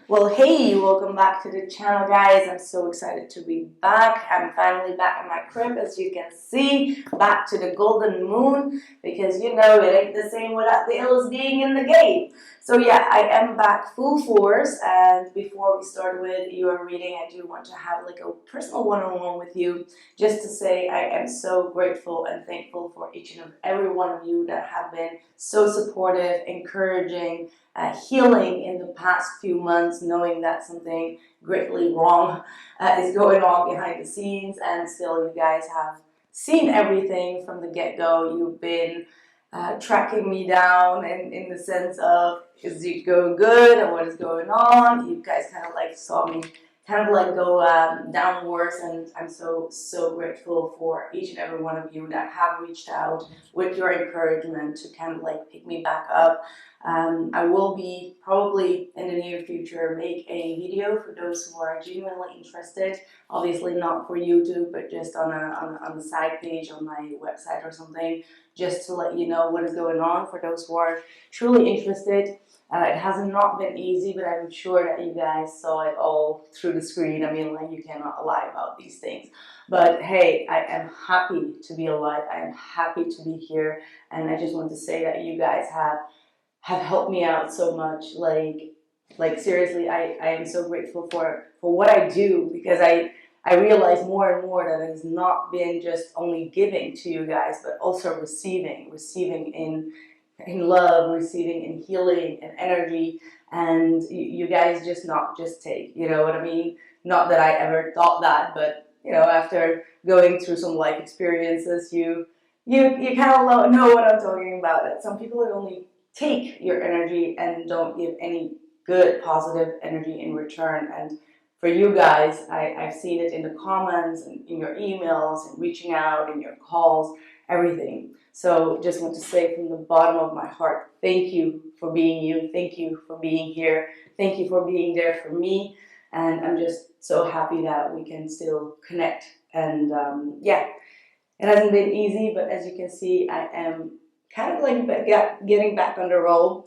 Well, hey, welcome back to the channel, guys. I'm so excited to be back. I'm finally back in my crib, as you can see, back to the golden moon, because you know it ain't the same without the ills being in the game. So yeah, I am back full force, and before we start with your reading, I do want to have like a personal one-on-one with you, just to say I am so grateful and thankful for each and every one of you that have been so supportive, encouraging, healing in the past few months, knowing that something greatly wrong is going on behind the scenes, and still you guys have seen everything from the get-go. You've been tracking me down in the sense of, is it going good and what is going on? You guys kind of like saw me kind of like go downwards, and I'm so grateful for each and every one of you that have reached out with your encouragement to kind of like pick me back up. I will be probably in the near future make a video for those who are genuinely interested. Obviously not for YouTube, but just on a side page on my website or something, just to let you know what is going on for those who are truly interested. It has not been easy, but I'm sure that you guys saw it all through the screen. I mean, like, you cannot lie about these things. But hey, I am happy to be alive. I am happy to be here. And I just want to say that you guys have helped me out so much. Like seriously, I am so grateful for what I do, because I realize more and more that it has not been just only giving to you guys, but also receiving in love, receiving in healing and energy. And you guys just not just take, you know what I mean? Not that I ever thought that, but you know, after going through some life experiences, you kind of know what I'm talking about. That some people only take your energy and don't give any good positive energy in return. And for you guys, I've seen it in the comments and in your emails and reaching out in your calls, everything. So just want to say from the bottom of my heart, thank you for being you. Thank you for being here. Thank you for being there for me. And I'm just so happy that we can still connect. And yeah, it hasn't been easy, but as you can see, I am kind of like getting back on the roll.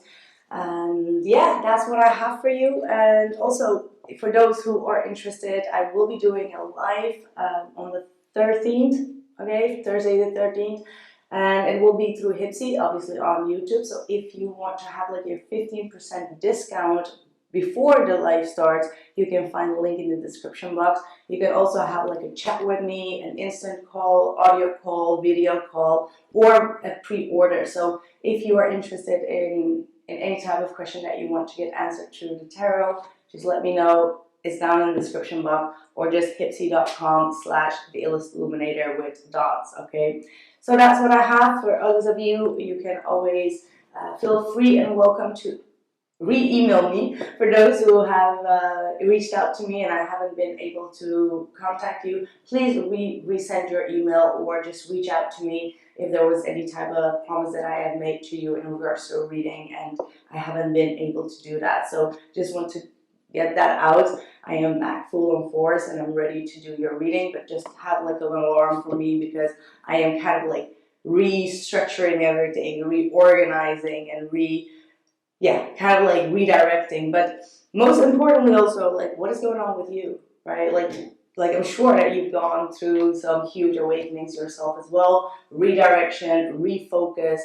And yeah, that's what I have for you. And also, for those who are interested, I will be doing a live on the 13th, okay, Thursday the 13th. And it will be through Hipsy, obviously on YouTube. So if you want to have like a 15% discount before the live starts, you can find the link in the description box. You can also have like a chat with me, an instant call, audio call, video call, or a pre-order. So if you are interested in any type of question that you want to get answered through the tarot, just let me know. It's down in the description box, or just hipsy.com/theilluminator with dots, okay? So that's what I have. For others of you, you can always feel free and welcome to re-email me. For those who have reached out to me and I haven't been able to contact you, please resend your email, or just reach out to me if there was any type of promise that I had made to you in regards to a reading and I haven't been able to do that. So just want to get that out. I am back full on force and I'm ready to do your reading, but just have like a little alarm for me, because I am kind of like restructuring everything, reorganizing, and kind of like redirecting. But most importantly also, like, what is going on with you, right? Like I'm sure that you've gone through some huge awakenings yourself as well. Redirection, refocus,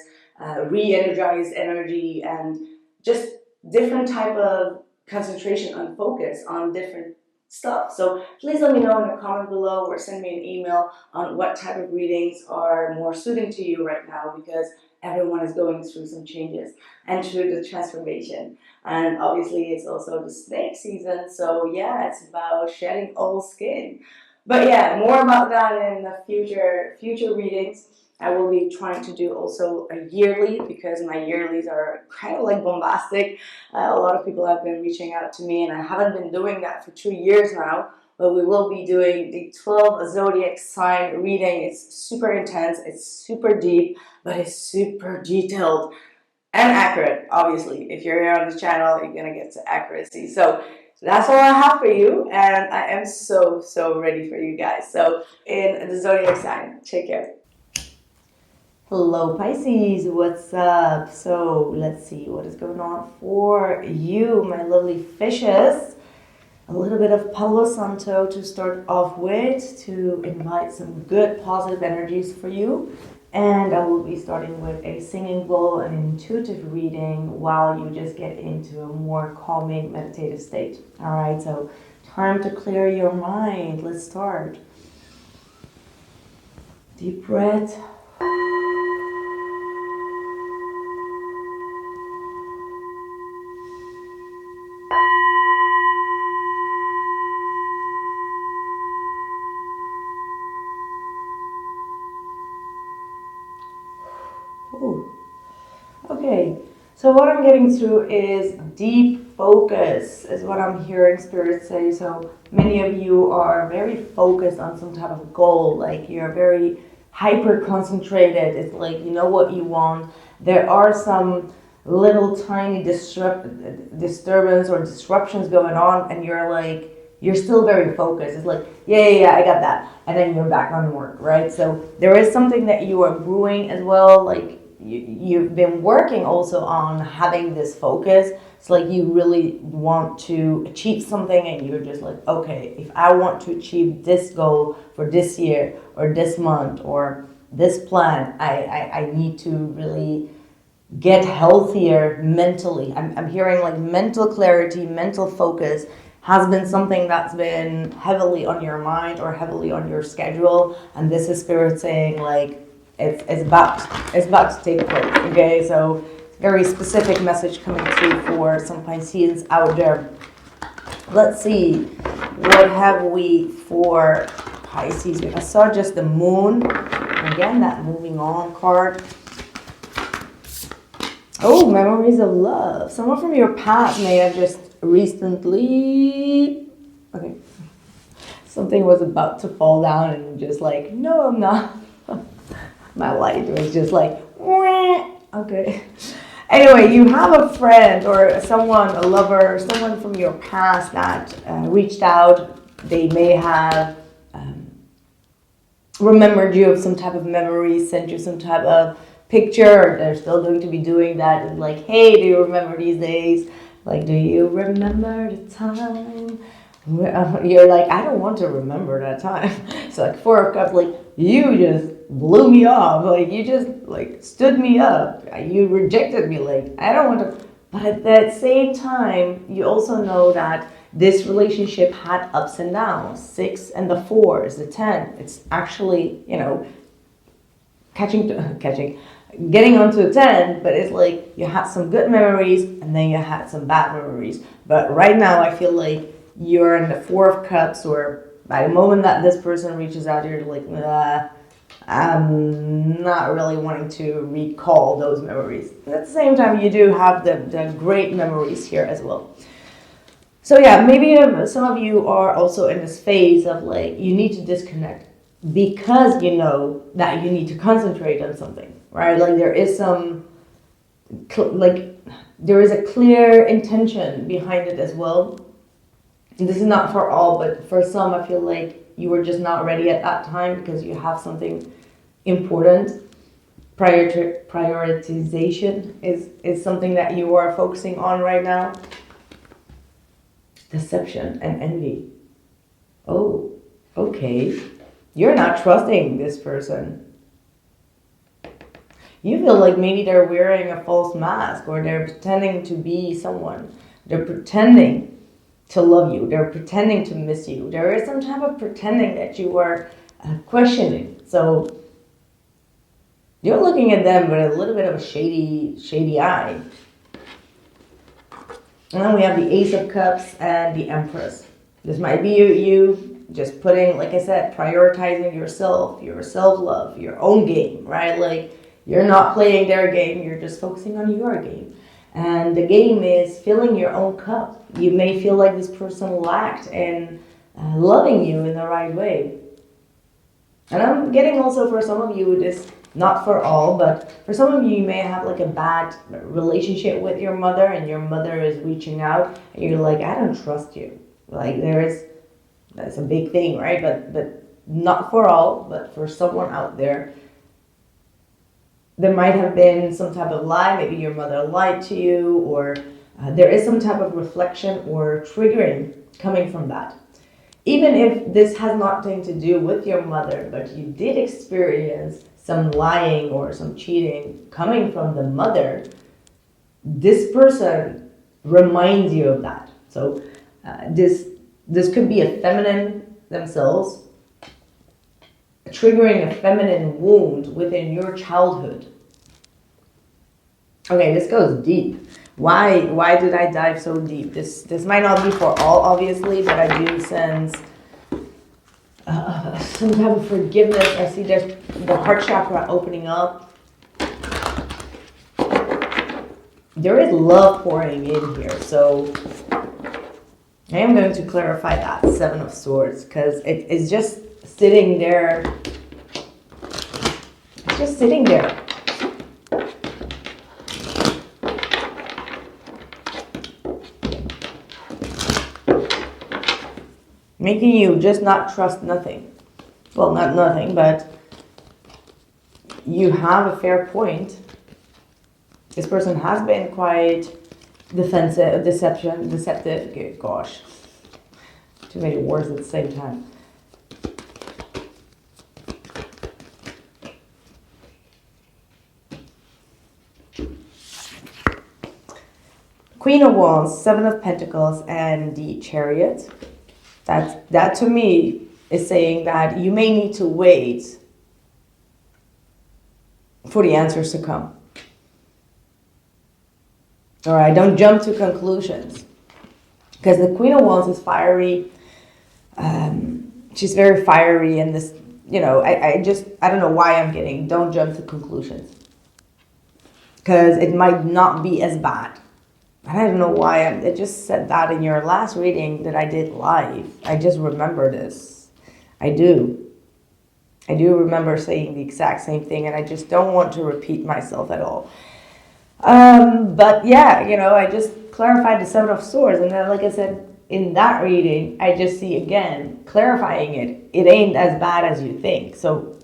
re-energize energy, and just different type of concentration and focus on different stuff. So please let me know in the comment below, or send me an email on what type of readings are more suiting to you right now, because everyone is going through some changes and through the transformation. And obviously it's also the snake season, so yeah, it's about shedding old skin. But yeah, more about that in the future readings. I will be trying to do also a yearly, because my yearlies are kind of like bombastic. A lot of people have been reaching out to me, and I haven't been doing that for 2 years now. But we will be doing the 12 zodiac sign reading. It's super intense, it's super deep, but it's super detailed and accurate. Obviously, if you're here on this channel, you're gonna get to accuracy. So that's all I have for you, and I am so ready for you guys. So in the zodiac sign, take care. Hello Pisces, what's up? So let's see what is going on for you, my lovely fishes. A little bit of Palo Santo to start off with to invite some good positive energies for you. And I will be starting with a singing bowl, an intuitive reading while you just get into a more calming meditative state. All right, so time to clear your mind. Let's start. Deep breath. Ooh. Okay, so what I'm getting through is deep focus, is what I'm hearing Spirit say. So many of you are very focused on some type of goal, like you're very hyper concentrated. It's like you know what you want. There are some little tiny disturbance or disruptions going on, and you're still very focused. It's like, yeah, I got that. And then you're back on work, right? So there is something that you are brewing as well, like you've been working also on having this focus. It's like you really want to achieve something and you're just like, okay, if I want to achieve this goal for this year or this month or this plan, I need to really get healthier mentally. I'm hearing like mental clarity, mental focus has been something that's been heavily on your mind or heavily on your schedule, and this is Spirit saying like it's about to take place. Okay, so very specific message coming through for some Pisces out there. Let's see, what have we for Pisces? I saw just the moon. Again, that moving on card. Oh, memories of love. Someone from your past may have just recently... Okay. Something was about to fall down and just like, no, I'm not. My light was just like, wah. Okay. Anyway, you have a friend or someone, a lover, someone from your past that reached out. They may have remembered you of some type of memory, sent you some type of picture, or they're still going to be doing that. And like, hey, do you remember these days? Like, do you remember the time? You're like, I don't want to remember that time. So like 4 of Cups, like, you just blew me off. Like, you just like stood me up. You rejected me. Like, I don't want to. But at that same time, you also know that this relationship had ups and downs. 6 and the 4 is the 10. It's actually, you know, getting onto a 10, but it's like you had some good memories and then you had some bad memories. But right now I feel like you're in the 4 of Cups, or by the moment that this person reaches out, you're like, I'm not really wanting to recall those memories. And at the same time, you do have the great memories here as well. So yeah, maybe some of you are also in this phase of like, you need to disconnect because you know that you need to concentrate on something, right? Like there is there is a clear intention behind it as well. And this is not for all, but for some, I feel like you were just not ready at that time because you have something important. Prioritization is something that you are focusing on right now. Deception and envy. Oh, okay. You're not trusting this person. You feel like maybe they're wearing a false mask or they're pretending to be someone. They're pretending to love you. They're pretending to miss you. There is some type of pretending that you are questioning. So you're looking at them with a little bit of a shady eye. And then we have the Ace of Cups and the Empress. This might be you just putting, like I said, prioritizing yourself, your self-love, your own game, right? Like you're not playing their game, you're just focusing on your game. And the game is filling your own cup. You may feel like this person lacked in loving you in the right way. And I'm getting also for some of you this, not for all, but for some of you, you may have like a bad relationship with your mother and your mother is reaching out and you're like, I don't trust you. Like that's a big thing, right? But not for all, but for someone out there, there might have been some type of lie. Maybe your mother lied to you, or there is some type of reflection or triggering coming from that. Even if this has nothing to do with your mother, but you did experience some lying or some cheating coming from the mother, this person reminds you of that. So this could be a feminine themselves, triggering a feminine wound within your childhood. Okay, this goes deep. Why did I dive so deep? This might not be for all, obviously, but I do sense some type of forgiveness. I see there's the heart chakra opening up. There is love pouring in here, so I am going to clarify that Seven of Swords, because it's just sitting there. It's just sitting there. Making you just not trust nothing. Well, not nothing, but you have a fair point. This person has been quite defensive, deceptive. Gosh, too many words at the same time. Queen of Wands, Seven of Pentacles, and the Chariot. That to me is saying that you may need to wait for the answers to come. All right, don't jump to conclusions, because the Queen of Wands is fiery. She's very fiery, and this, I don't know why I'm getting don't jump to conclusions, because it might not be as bad. I don't know why I just said that in your last reading that I did live. I just remember this. I do remember saying the exact same thing, and I just don't want to repeat myself at all. But yeah, I just clarified the Seven of Swords, and then, like I said, in that reading, I just see again, clarifying it ain't as bad as you think. So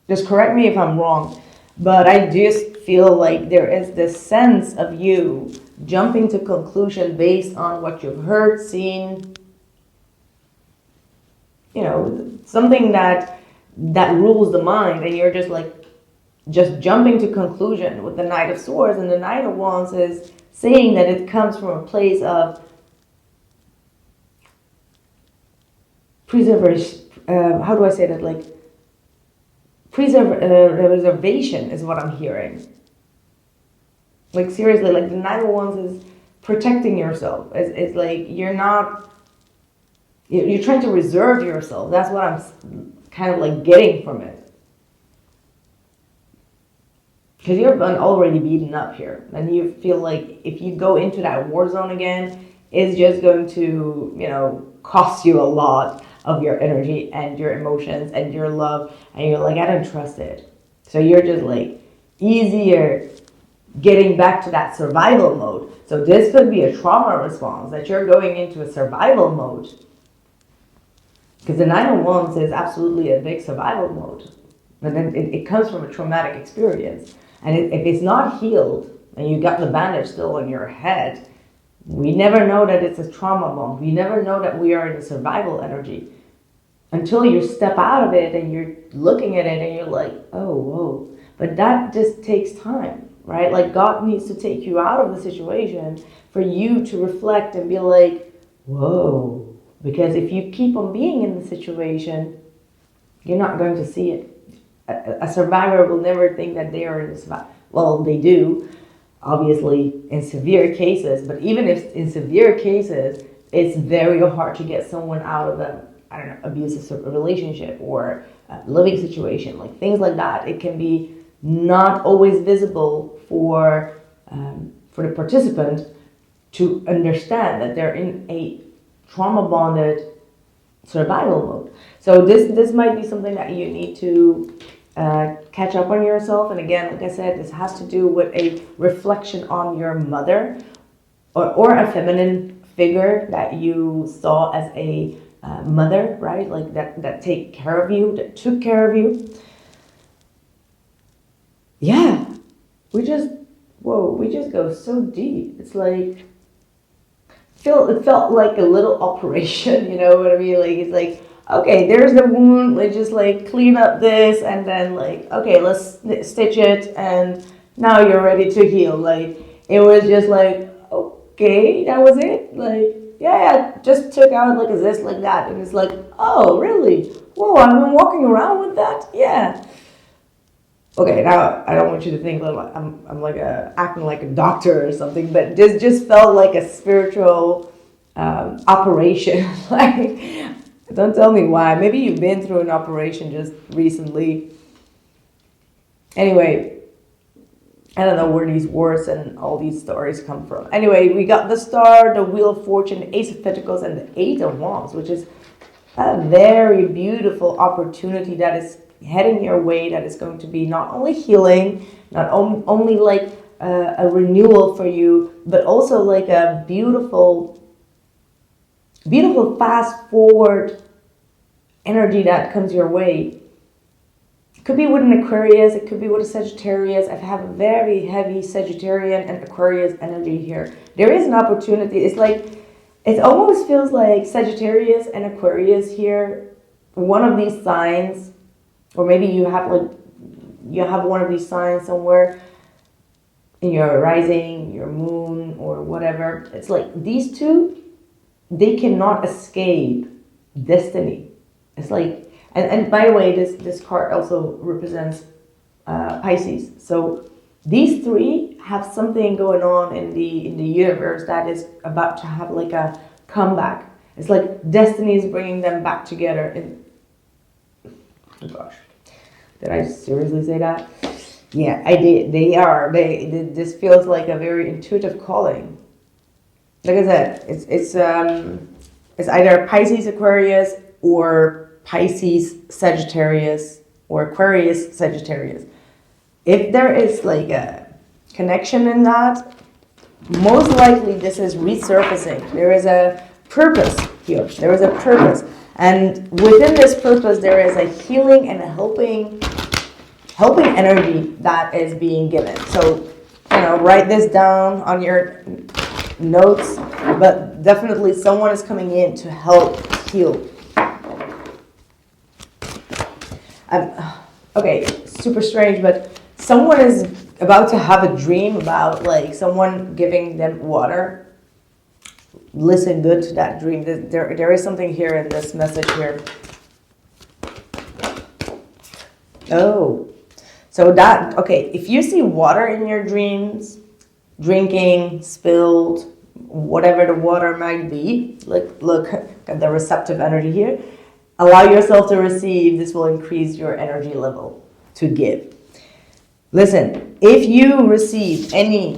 just correct me if I'm wrong, but I just feel like there is this sense of you jumping to conclusion based on what you've heard, seen, something that rules the mind, and you're just jumping to conclusion with the Knight of Swords. And the Knight of Wands is saying that it comes from a place of preservation. How do I say that? Preservation is what I'm hearing. Seriously, the Knight of Wands is protecting yourself. It's like you're trying to reserve yourself. That's what I'm kind of getting from it. Because you're already beaten up here, and you feel like if you go into that war zone again, it's just going to, cost you a lot of your energy and your emotions and your love, and you're like, I don't trust it. So you're just easier getting back to that survival mode. So this could be a trauma response, that you're going into a survival mode. Because the Nine of Wands is absolutely a big survival mode. And then it comes from a traumatic experience. And if it's not healed, and you got the bandage still on your head, we never know that it's a trauma bond. We never know that we are in a survival energy. Until you step out of it and you're looking at it and you're like, oh, whoa. But that just takes time, right? God needs to take you out of the situation for you to reflect and be like, whoa. Because if you keep on being in the situation, you're not going to see it. A survivor will never think that they are in a survival. Well, they do, obviously, in severe cases. But even if in severe cases, it's very hard to get someone out of an abusive relationship or a living situation, things like that. It can be not always visible for the participant to understand that they're in a trauma bonded survival mode. So this might be something that you need to catch up on yourself. And again, like I said, this has to do with a reflection on your mother or a feminine figure that you saw as a mother, right? That take care of you, that took care of you. yeah, we just, whoa, we just go so deep. It's like, it felt like a little operation, you know what I mean? Like, it's like, okay, there's the wound, let's just like clean up this, and then like, okay, let's stitch it, and now you're ready to heal. Like, it was just like, okay, that was it. Like, yeah, just took out like a this, like that, and it's like, oh, really? Whoa, I've been walking around with that? Yeah. Okay, now I don't want you to think that I'm like acting like a doctor or something, but this just felt like a spiritual operation. Like, don't tell me why. Maybe you've been through an operation just recently. Anyway, I don't know where these words and all these stories come from. Anyway, we got the Star, the Wheel of Fortune, the Ace of Pentacles, and the Eight of Wands, which is a very beautiful opportunity that is heading your way, that is going to be not only healing, not only like a renewal for you, but also like a beautiful fast forward energy that comes your way. It could be with an Aquarius, it could be with a Sagittarius. I have a very heavy Sagittarian and Aquarius energy here. There is an opportunity. It's like, it almost feels like Sagittarius and Aquarius here, one of these signs, or maybe you have one of these signs somewhere in your rising, your moon, or whatever. It's like these two, they cannot escape destiny. It's like, and by the way, this card also represents Pisces. So these three have something going on in the universe that is about to have like a comeback. It's like destiny is bringing them back together. And oh gosh, did I seriously say that? Yeah, I did. This feels like a very intuitive calling. Like I said, it's either Pisces Aquarius or Pisces Sagittarius or Aquarius Sagittarius. If there is like a connection in that, most likely this is resurfacing. There is a purpose here. There is a purpose. And within this purpose, there is a healing and a helping energy that is being given. So, write this down on your notes, but definitely someone is coming in to help heal. Okay, super strange, but someone is about to have a dream about like someone giving them water. Listen good to that dream. There is something here in this message here. Oh, so that, okay, if you see water in your dreams, drinking, spilled, whatever the water might be, look at the receptive energy here. Allow yourself to receive. This will increase your energy level to give. Listen, if you receive any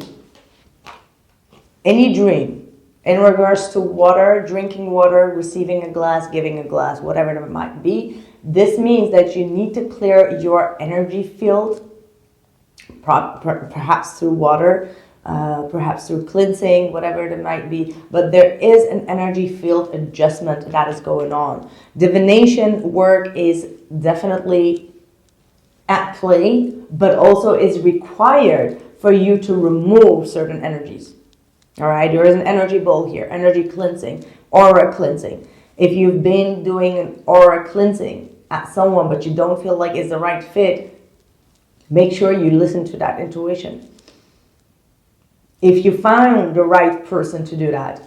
dream in regards to water, drinking water, receiving a glass, giving a glass, whatever it might be, this means that you need to clear your energy field, perhaps through water, perhaps through cleansing, whatever it might be. But there is an energy field adjustment that is going on. Divination work is definitely at play, but also is required for you to remove certain energies. All right, there is an energy bowl here, energy cleansing, aura cleansing. If you've been doing an aura cleansing at someone, but you don't feel like it's the right fit, make sure you listen to that intuition. If you find the right person to do that,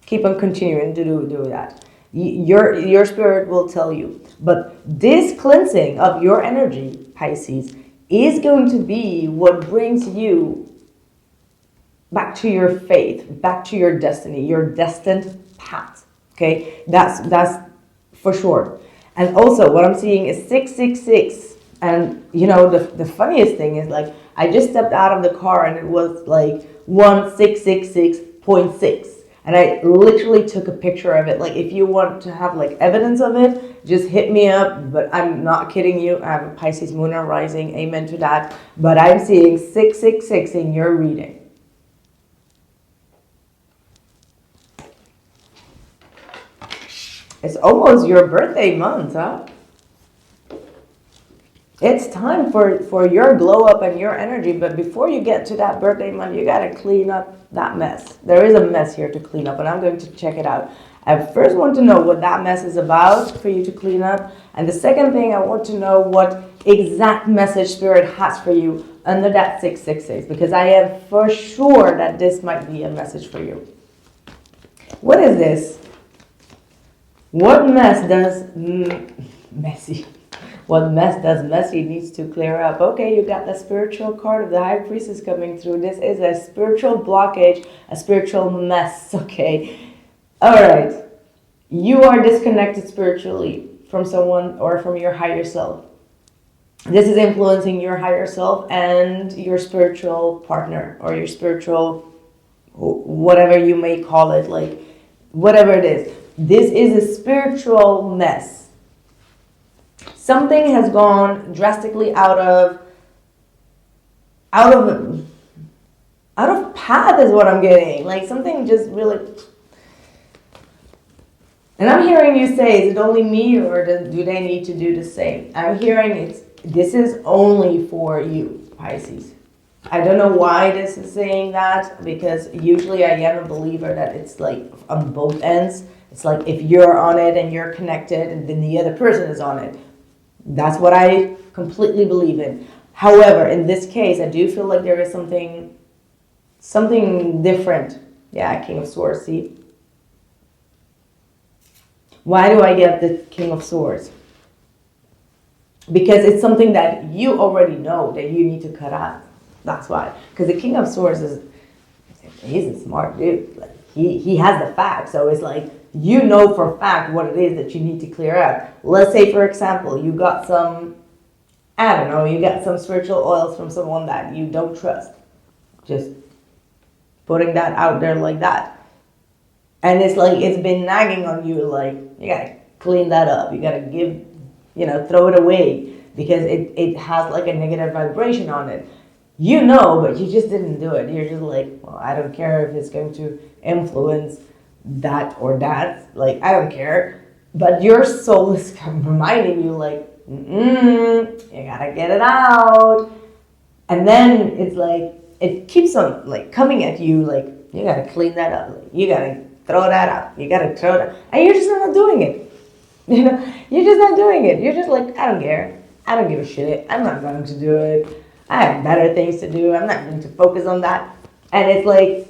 keep on continuing to do that. Your spirit will tell you. But this cleansing of your energy, Pisces, is going to be what brings you back to your faith, back to your destiny, your destined path. Okay, that's for sure. And also, what I'm seeing is 666. And the funniest thing is, like, I just stepped out of the car and it was like 1666.6. And I literally took a picture of it. Like, if you want to have like evidence of it, just hit me up. But I'm not kidding you. I have a Pisces moon and rising. Amen to that. But I'm seeing 666 in your reading. It's almost your birthday month, huh? It's time for your glow up and your energy, but before you get to that birthday month, you gotta clean up that mess. There is a mess here to clean up, and I'm going to check it out. I first want to know what that mess is about for you to clean up, and the second thing, I want to know what exact message Spirit has for you under that 666, because I am for sure that this might be a message for you. What is this? What mess does messy? What mess does messy needs to clear up? Okay, you got the spiritual card of the High Priestess coming through. This is a spiritual blockage, a spiritual mess, okay? All right. You are disconnected spiritually from someone or from your higher self. This is influencing your higher self and your spiritual partner or your spiritual, whatever you may call it, like whatever it is. This is a spiritual mess. Something has gone drastically out of path is what I'm getting. Like something just really. And I'm hearing you say, is it only me or do they need to do the same? I'm hearing this is only for you, Pisces. I don't know why this is saying that, because usually I am a believer that it's like on both ends. It's like if you're on it and you're connected and then the other person is on it. That's what I completely believe in. However, in this case, I do feel like there is something different. Yeah, King of Swords, see? Why do I get the King of Swords? Because it's something that you already know that you need to cut out. That's why. Because the King of Swords he's a smart dude. Like, he has the facts. So it's like, you know for a fact what it is that you need to clear out. Let's say, for example, you got some, I don't know, you got some spiritual oils from someone that you don't trust. Just putting that out there like that. And it's like, it's been nagging on you, like, you gotta clean that up. You gotta throw it away because it has like a negative vibration on it. You know, but you just didn't do it. You're just like, well, I don't care if it's going to influence that or that. Like, I don't care. But your soul is reminding you, like, you gotta get it out. And then it's like, it keeps on like coming at you, like, you gotta clean that up. Like, you gotta throw that out. You gotta throw that. And you're just not doing it. You're just not doing it. You're just like, I don't care. I don't give a shit. I'm not going to do it. I have better things to do. I'm not going to focus on that. And it's like,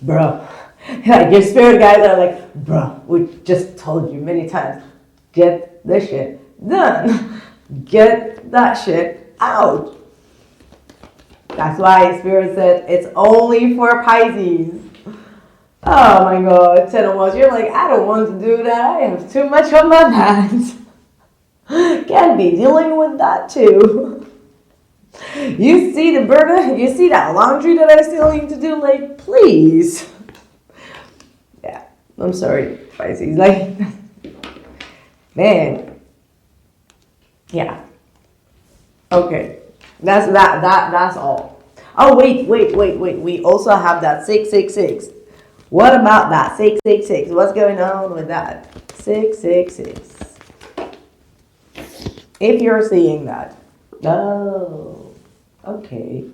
bro, like your spirit guys are like, bro, we just told you many times, get this shit done. Get that shit out. That's why Spirit said it's only for Pisces. Oh my God, 10 of Wands. You're like, I don't want to do that. I have too much on my hands. Can't be dealing with that too. You see the burden? You see that laundry that I still need to do? Like, please. Yeah, I'm sorry, Pisces. Like, man. Yeah. Okay. That's all. Oh, wait. We also have that 666. What about that 666? What's going on with that? 666. If you're seeing that. Oh, okay.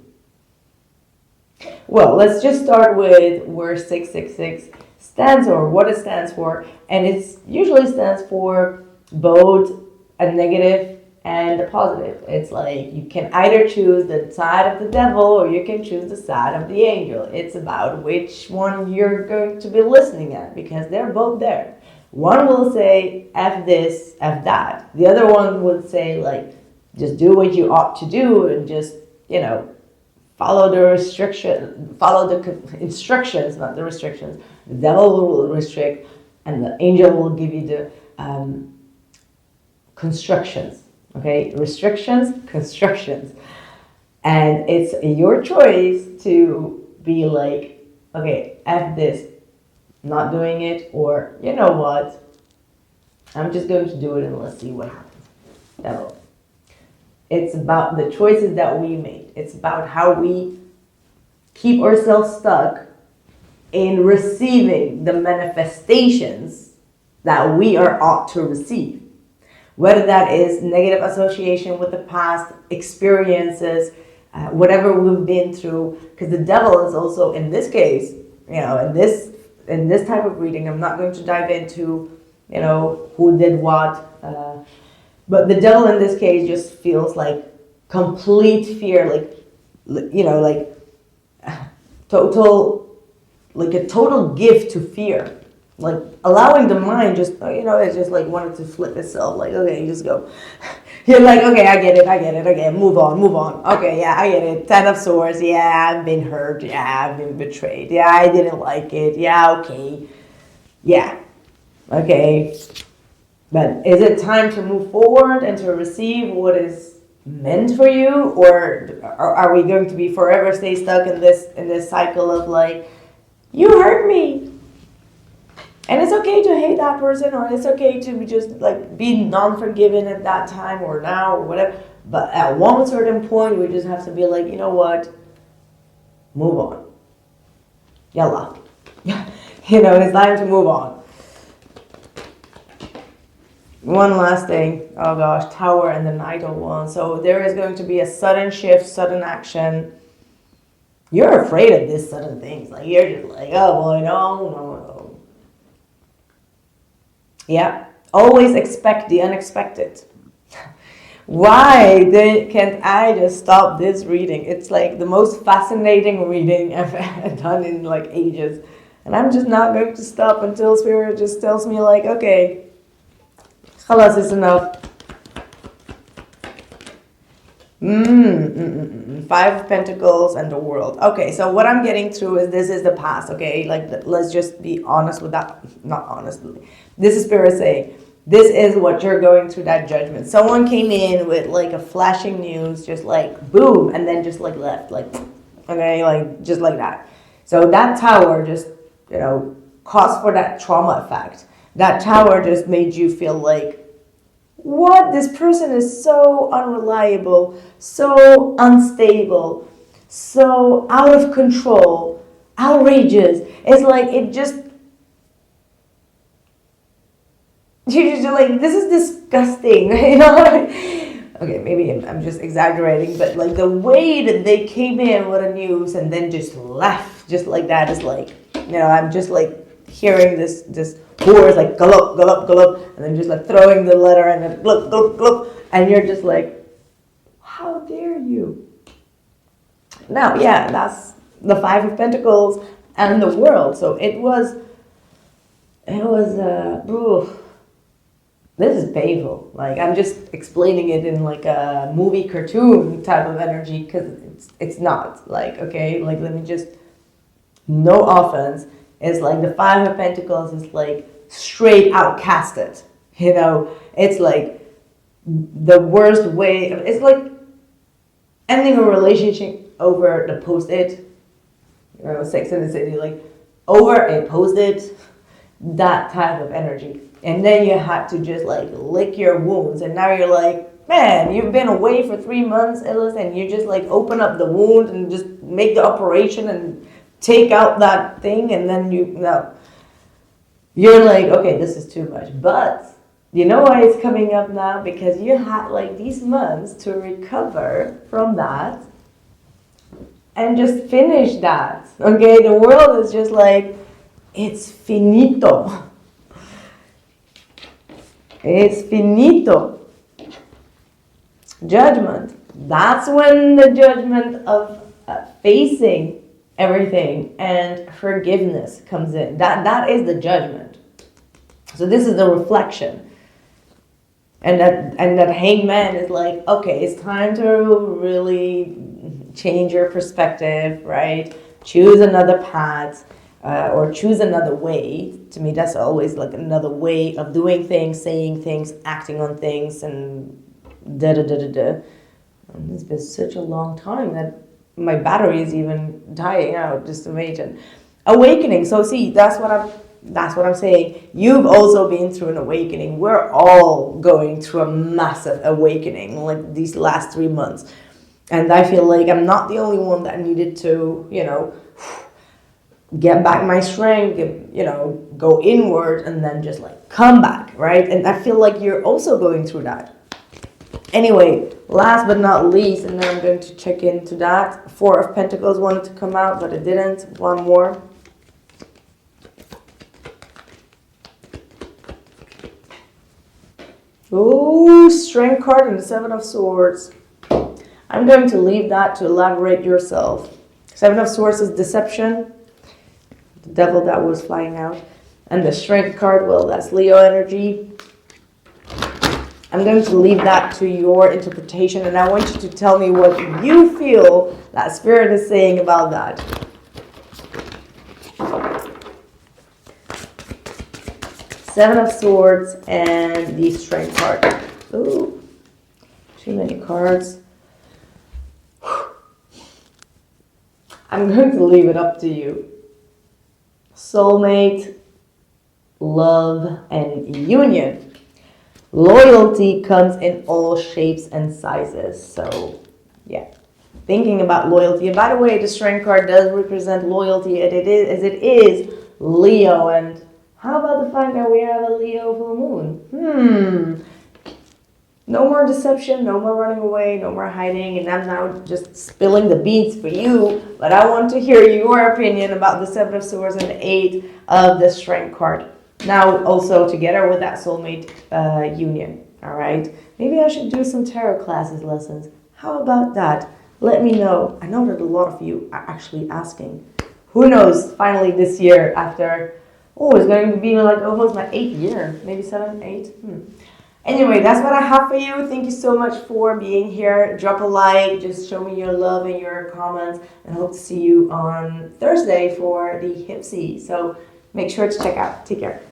Well, let's just start with where 666 stands or what it stands for. And it usually stands for both a negative and a positive. It's like you can either choose the side of the devil or you can choose the side of the angel. It's about which one you're going to be listening at because they're both there. One will say F this, F that. The other one would say like just do what you ought to do and just, follow the instructions, not the restrictions. The devil will restrict and the angel will give you the constructions. Okay, restrictions, constructions. And it's your choice to be like, okay, F this, not doing it, or you know what, I'm just going to do it and let's see what happens. No. It's about the choices that we made. It's about how we keep ourselves stuck in receiving the manifestations that we are ought to receive. Whether that is negative association with the past, experiences, whatever we've been through. Because the devil is also, in this case, in this type of reading, I'm not going to dive into, who did what. But the devil in this case just feels like complete fear, like total, like a total gift to fear. Like allowing the mind just, it's just like wanted to flip itself. Like, okay, just go. You're like, okay, I get it. Okay, move on. Okay, yeah, I get it. 10 of Swords. Yeah, I've been hurt. Yeah, I've been betrayed. Yeah, I didn't like it. Yeah, okay. Yeah, okay. But is it time to move forward and to receive what is meant for you, or are we going to be forever stay stuck in this cycle of like, you hurt me, and it's okay to hate that person, or it's okay to just like be non-forgiving at that time or now or whatever. But at one certain point, we just have to be like, you know what? Move on. Yalla. It's time to move on. One last thing. Oh gosh, Tower and the Idle One. So there is going to be a sudden shift, sudden action. You're afraid of these sudden things. Like you're just like, oh boy, no. Yeah. Always expect the unexpected. Why can't I just stop this reading? It's like the most fascinating reading I've done in like ages. And I'm just not going to stop until Spirit just tells me like, okay, khalas, it's enough. Five of Pentacles and the World. Okay, so what I'm getting through is this is the past, okay? Like, let's just be honest with that. Not honestly. This is Spirit saying, this is what you're going through, that judgment. Someone came in with like a flashing news, just like boom, and then just like left. Like, okay, like just like that. So that Tower just, caused for that trauma effect. That Tower just made you feel like, what? This person is so unreliable, so unstable, so out of control, outrageous. It's like it just, you're just like, this is disgusting, Okay, maybe I'm just exaggerating, but like the way that they came in with a news and then just left just like that is like, I'm just like hearing this words like gallop, and then just like throwing the letter and then glop, and you're just like, how dare you? Now, yeah, that's the Five of Pentacles and the World. So it was this is painful. Like, I'm just explaining it in like a movie cartoon type of energy, because it's not like, okay, like let me just, no offense. It's like the Five of Pentacles is like straight outcasted. It's like the worst way. It's like ending a relationship over the post-it. Sex and the City, like over a post-it, that type of energy. And then you had to just like lick your wounds. And now you're like, man, you've been away for 3 months, Ellis, and you just like open up the wound and just make the operation and take out that thing, and then you're like, okay, this is too much. But you know why it's coming up now? Because you had like these months to recover from that and just finish that. Okay, the world is just like, it's finito. It's finito. Judgment. That's when the judgment of facing everything and forgiveness comes in. That is the judgment. So this is the reflection. And that hangman is like, okay, it's time to really change your perspective, right? Choose another path, or choose another way. To me, that's always like another way of doing things, saying things, acting on things, and da-da-da-da-da. And it's been such a long time that my battery is even dying out, just imagine. Awakening. So see, that's what I'm saying. You've also been through an awakening. We're all going through a massive awakening, like these last 3 months. And I feel like I'm not the only one that needed to, get back my strength, you know, go inward and then just like come back, right? And I feel like you're also going through that. Anyway, last but not least, and then I'm going to check into that. Four of Pentacles wanted to come out, but it didn't. One more. Ooh, Strength card and the Seven of Swords. I'm going to leave that to elaborate yourself. Seven of Swords is deception. The devil that was flying out. And the Strength card, well, that's Leo energy. I'm going to leave that to your interpretation, and I want you to tell me what you feel that Spirit is saying about that. Seven of Swords and the Strength card. Ooh, too many cards. I'm going to leave it up to you. Soulmate, love, and union. Loyalty comes in all shapes and sizes. So, yeah. Thinking about loyalty. And by the way, the Strength card does represent loyalty, and it is Leo. And how about the fact that we have a Leo full moon? No more deception, no more running away, no more hiding. And I'm now just spilling the beans for you. But I want to hear your opinion about the Seven of Swords and the Eight of the Strength card. Now, also together with that soulmate union, all right? Maybe I should do some tarot classes lessons. How about that? Let me know. I know that a lot of you are actually asking. Who knows, finally this year after, it's going to be like almost my 8th year. Maybe 7, 8. Anyway, that's what I have for you. Thank you so much for being here. Drop a like, just show me your love and your comments, and hope to see you on Thursday for the Hipsy. So make sure to check out. Take care.